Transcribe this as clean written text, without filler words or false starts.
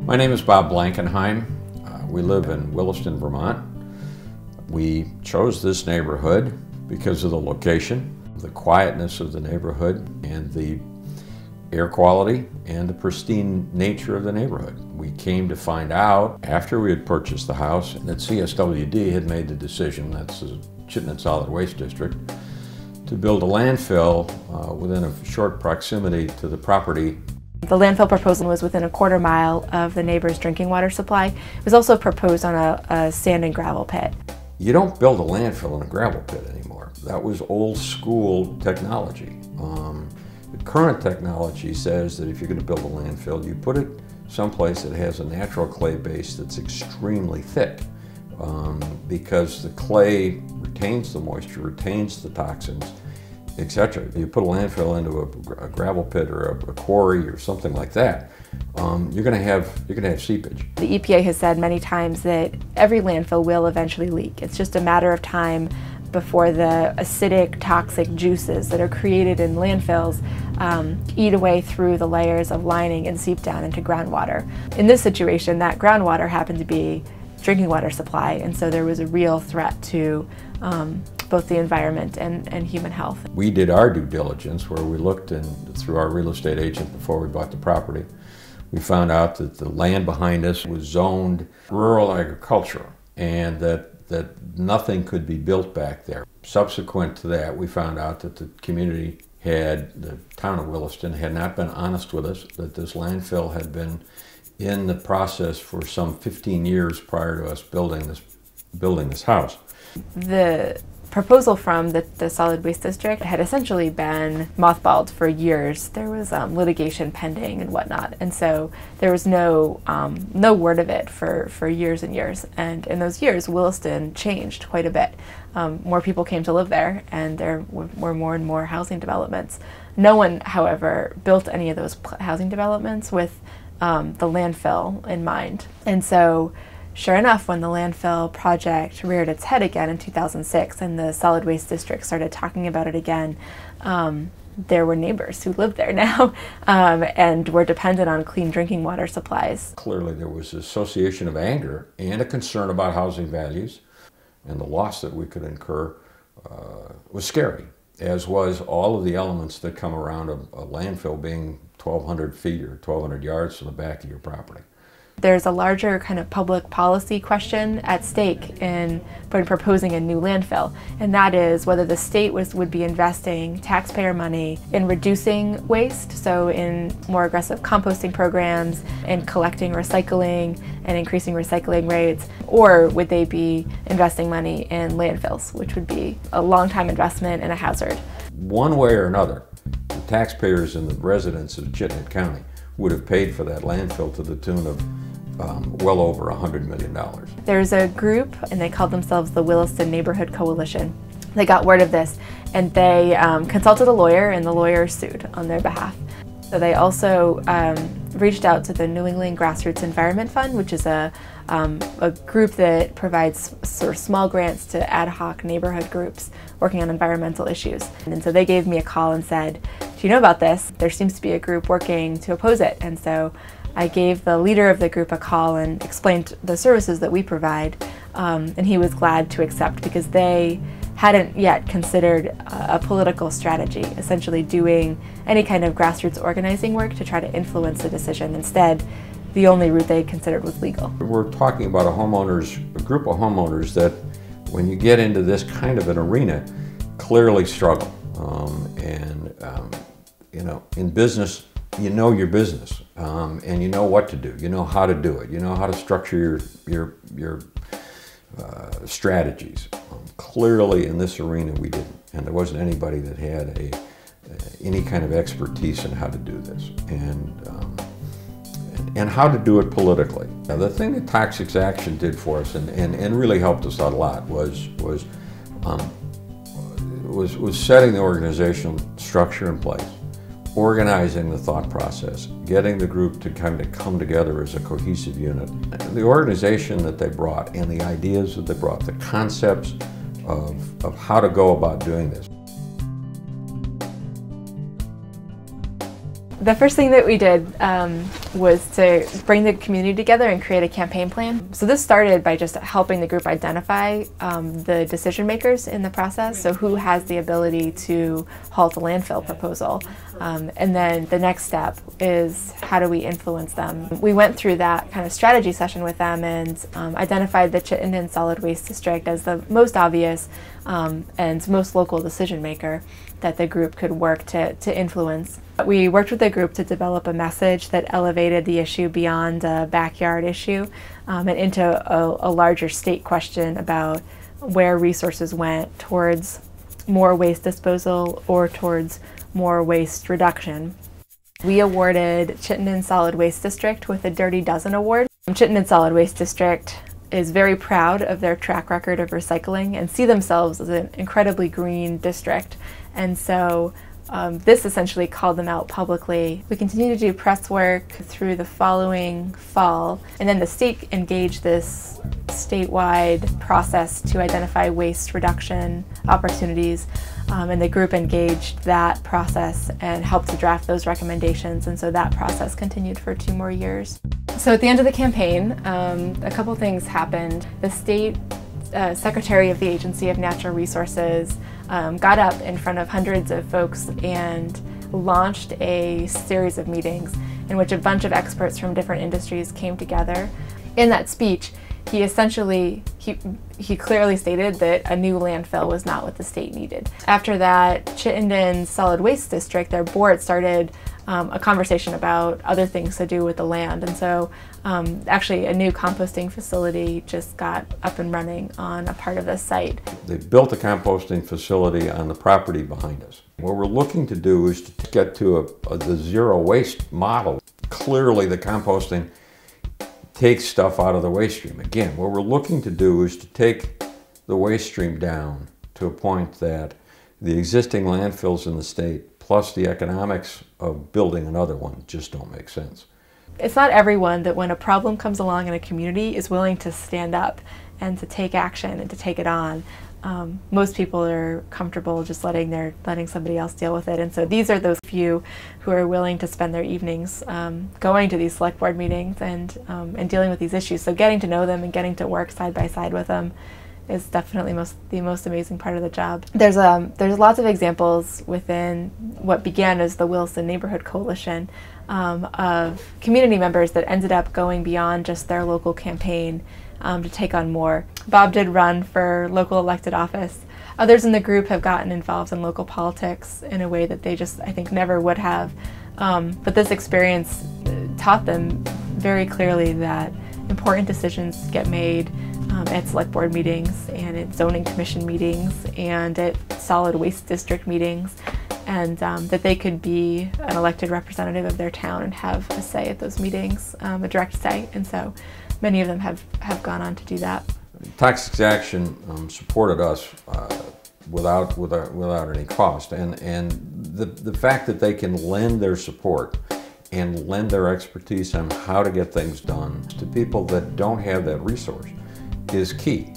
My name is Bob Blankenheim. We live in Williston, Vermont. We chose this neighborhood because of the location, the quietness of the neighborhood, and the air quality and the pristine nature of the neighborhood. We came to find out after we had purchased the house that CSWD had made the decision, that's the Chittenden Solid Waste District, to build a landfill within a short proximity to the property. The landfill proposal was within a quarter mile of the neighbor's drinking water supply. It was also proposed on a sand and gravel pit. You don't build a landfill in a gravel pit anymore. That was old school technology. The current technology says that if you're going to build a landfill, you put it someplace that has a natural clay base that's extremely thick because the clay retains the moisture, retains the toxins, etc. You put a landfill into a gravel pit or a quarry or something like that, you're going to have seepage. The EPA has said many times that every landfill will eventually leak. It's just a matter of time before the acidic, toxic juices that are created in landfills eat away through the layers of lining and seep down into groundwater. In this situation, that groundwater happened to be drinking water supply, and so there was a real threat to both the environment and human health. We did our due diligence where we looked through our real estate agent before we bought the property. We found out that the land behind us was zoned rural agricultural and that nothing could be built back there. Subsequent to that, we found out that the community the town of Williston had not been honest with us, that this landfill had been in the process for some 15 years prior to us building this house. The proposal from the Solid Waste District had essentially been mothballed for years. There was litigation pending and whatnot, and so there was no word of it for years and years. And in those years, Williston changed quite a bit. More people came to live there, and there were more and more housing developments. No one, however, built any of those housing developments with the landfill in mind. And so sure enough, when the landfill project reared its head again in 2006 and the Solid Waste District started talking about it again, there were neighbors who lived there now and were dependent on clean drinking water supplies. Clearly there was an association of anger and a concern about housing values, and the loss that we could incur was scary, as was all of the elements that come around a landfill being 1,200 feet or 1,200 yards from the back of your property. There's a larger kind of public policy question at stake in proposing a new landfill, and that is whether the state would be investing taxpayer money in reducing waste, so in more aggressive composting programs and collecting recycling and increasing recycling rates, or would they be investing money in landfills, which would be a long-time investment and a hazard. One way or another, the taxpayers and the residents of Chittenden County would have paid for that landfill to the tune of well over $100 million. There's a group, and they call themselves the Williston Neighborhood Coalition. They got word of this, and they consulted a lawyer, and the lawyer sued on their behalf. So they also reached out to the New England Grassroots Environment Fund, which is a group that provides sort of small grants to ad hoc neighborhood groups working on environmental issues. And so they gave me a call and said, "Do you know about this? There seems to be a group working to oppose it." And so I gave the leader of the group a call and explained the services that we provide, and he was glad to accept because they hadn't yet considered a political strategy, essentially doing any kind of grassroots organizing work to try to influence the decision. Instead, the only route they considered was legal. We're talking about a group of homeowners that, when you get into this kind of an arena, clearly struggle. You know, in business, you know your business, and you know what to do. You know how to do it. You know how to structure your strategies. Clearly, in this arena, we didn't, and there wasn't anybody that had any kind of expertise in how to do this, and how to do it politically. Now, the thing that Toxics Action did for us, and really helped us out a lot, was setting the organizational structure in place, organizing the thought process, getting the group to kind of come together as a cohesive unit. The organization that they brought and the ideas that they brought, the concepts of how to go about doing this. The first thing that we did was to bring the community together and create a campaign plan. So this started by just helping the group identify the decision makers in the process, so who has the ability to halt a landfill proposal. And then the next step is how do we influence them. We went through that kind of strategy session with them and identified the Chittenden Solid Waste District as the most obvious and most local decision maker that the group could work to influence. We worked with the group to develop a message that elevated the issue beyond a backyard issue and into a larger state question about where resources went towards more waste disposal or towards more waste reduction. We awarded Chittenden Solid Waste District with a Dirty Dozen Award. Chittenden Solid Waste District is very proud of their track record of recycling and see themselves as an incredibly green district. And so this essentially called them out publicly. We continue to do press work through the following fall, and then the state engaged this statewide process to identify waste reduction opportunities, and the group engaged that process and helped to draft those recommendations, and so that process continued for 2 more years. So at the end of the campaign, a couple things happened. The state Secretary of the Agency of Natural Resources got up in front of hundreds of folks and launched a series of meetings in which a bunch of experts from different industries came together. In that speech, he essentially, he clearly stated that a new landfill was not what the state needed. After that, Chittenden Solid Waste District, their board started a conversation about other things to do with the land, and so actually a new composting facility just got up and running on a part of the site. They built a composting facility on the property behind us. What we're looking to do is to get to the zero waste model. Clearly the composting takes stuff out of the waste stream. Again, what we're looking to do is to take the waste stream down to a point that the existing landfills in the state plus the economics of building another one just don't make sense. It's not everyone that when a problem comes along in a community is willing to stand up and to take action and to take it on. Most people are comfortable just letting somebody else deal with it, and so these are those few who are willing to spend their evenings going to these select board meetings and dealing with these issues. So getting to know them and getting to work side by side with them is definitely the most amazing part of the job. There's lots of examples within what began as the Williston Neighborhood Coalition of community members that ended up going beyond just their local campaign to take on more. Bob did run for local elected office. Others in the group have gotten involved in local politics in a way that they just, I think, never would have. But this experience taught them very clearly that important decisions get made at select board meetings and at zoning commission meetings and at solid waste district meetings, and that they could be an elected representative of their town and have a say at those meetings, a direct say, and so many of them have gone on to do that. Toxics Action supported us without any cost, and the fact that they can lend their support and lend their expertise on how to get things done to people that don't have that resource is key.